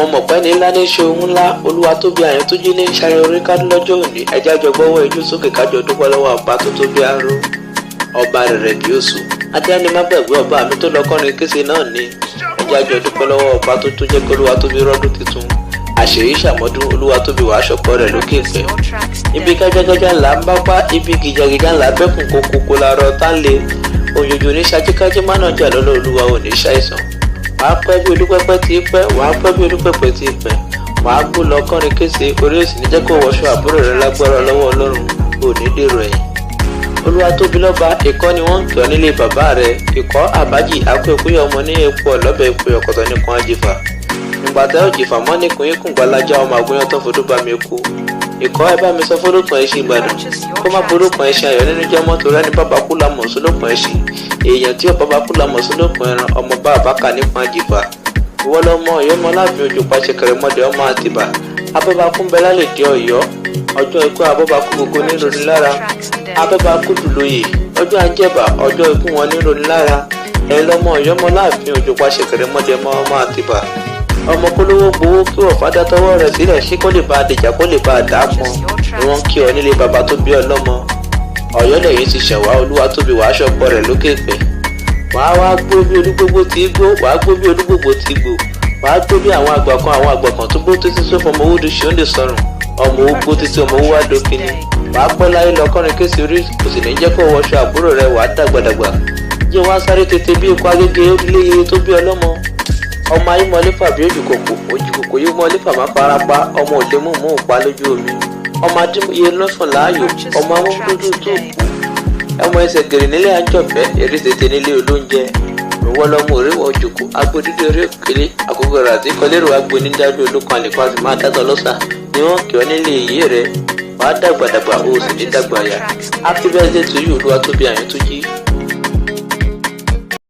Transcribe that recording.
mo mọ̀ pé ní ńlá ní ṣe ohun ńlá Olúwatóbi Àyàntúnjí ní ṣayẹ orí kádùn lọ́jọ́ òní ẹjẹ́ àjọgbọ́wọ́ ijó sókè kájọ dúpẹ́ lọ́wọ́ ọba tó tó bí aró ọba rẹ̀ bí oṣù adéáni má gbàgbé ọba mi tó lọ́kọ́rin kése náà ní ẹjẹ́ àjọ dúpẹ́ lọ́wọ́ ọba tó tó jẹ́ pé Olúwatóbi rọ́dún tuntun àṣèyí ṣàmọ́dún Olúwatóbi wàá ṣọ̀pọ̀ rẹ̀ lókè ìfẹ́ ibi gájágájá ńlá ń bá pa ibi gìjàgìjà ńlá bẹ́kùn kókó làárọ̀ tá ń le òyòjò ní ṣajíkájí mánà jà lọ́lọ́ Olúwa ò ní ṣàìsàn wàá pẹ́ bí olúpẹ́pẹ́ ti pẹ́ wàá pẹ́ bí olúpẹ́pẹ́ ti pẹ́ wàá gbó lọ kọrin kése orí èsì ní jẹ́ kó wọṣọ àbúrò rẹ lágbára lọ́wọ́ Ọlọ́run ò ní dèrò ẹ̀yìn. Olúwatóbi lọ́ba ìkọ́ ni wọ́n ń kí ọ nílé bàbá rẹ ìkọ́ àbájì akó ìkúyà ọmọ ní epo ọ̀lọ́bẹ̀ epo ọ̀kọ̀tọ̀ nìkan àjìfà ìgbà tẹ́ òjìfà mọ́ nìkan yín kùn gbalaja ọmọ àgbóyán tó fọdún bá mi kú ìkọ́ ẹ bá mi sọ fọdúnkàn ẹṣin Ìbàdàn kó má forúkàn ẹṣin ayọ̀ nínú jẹ́ mọ́tò rẹ ní bàbá kú lámọ̀ sólókàn ẹṣin èèyàn tí ọba bá kú lámọ̀ sólókàn ẹran ọmọ bá àbákà nípa àjìfà ìwọ lọmọ ìyọmọ láàfin ojú pàṣẹ kẹrẹmọdé ọmọ Àtìbà abẹ́bàkú ń bẹ lálẹ́ dé Ọ̀yọ́ ọjọ́ ikú abẹ́bàkú gbogbo níroni lára abẹ́bàkú dùlóyè ọjọ́ àjẹbà ọjọ́ ikú wọn níroni lára ẹ lọmọ ìyọmọ láàfin ojú pàṣẹ kẹrẹmọdé ọmọ Àtìbà ọmọ kólówó gbowó kí ọ̀fà dá tọwọ́ rẹ̀ sílẹ̀ ṣé kó lè bá a dìjà kó lè bá a dà á pọn ni wọ́n kí ọ nílé bàbá tó bí ọlọ́mọ Ọ̀yọ́ lẹ́yìn ti ṣẹ̀wá Olúwatóbi wàá ṣọ̀pọ̀ rẹ̀ lókè pẹ̀ wàá gbó bí olúgbogbo tí gbó wàá gbó bí olúgbogbo tí gbó wàá gbó bí àwọn àgbà kan tó gbó títí tó fọmọ owó dùsí ó lè sọrùn ọmọ owó gbó títí ọmọ owó wá dókínì wàá pẹ́ láyé lọ́kọ́rin kése orí kò sì ní jẹ́ kó wọṣọ àbúrò rẹ̀ wàá dàgbàdàgbà jẹ́ wá sáré tètè bí ikú agége ó lé iye tó bí ọlọ́mọ ọmọ ayé mọ́lẹ́fà bí òjìkòkò yóò mọ́lẹ́fà má farapa ọmọ òde mú pa lójú omi ọmọ adémọye lọ́sàn láàyò ọmọ amúdúdú tó kù ọmọ ẹsẹ̀ gèrè nílé àjọpẹ́ èrè tètè nílé olóúnjẹ ìwọ lọmọ òrèwọ òjòkó agbódídé orí òkèlè àkókò rà tí kọlẹ́rù agbó ní dájú olókan àlèkọ́ àti máa dátọ̀ lọ́sà ni wọ́n kí ọ nílé èyí rẹ̀ wàá dàgbàdàgbà ó sì ní dàgbà yá happy birthday to you Olúwatóbi Àyàntúnjí.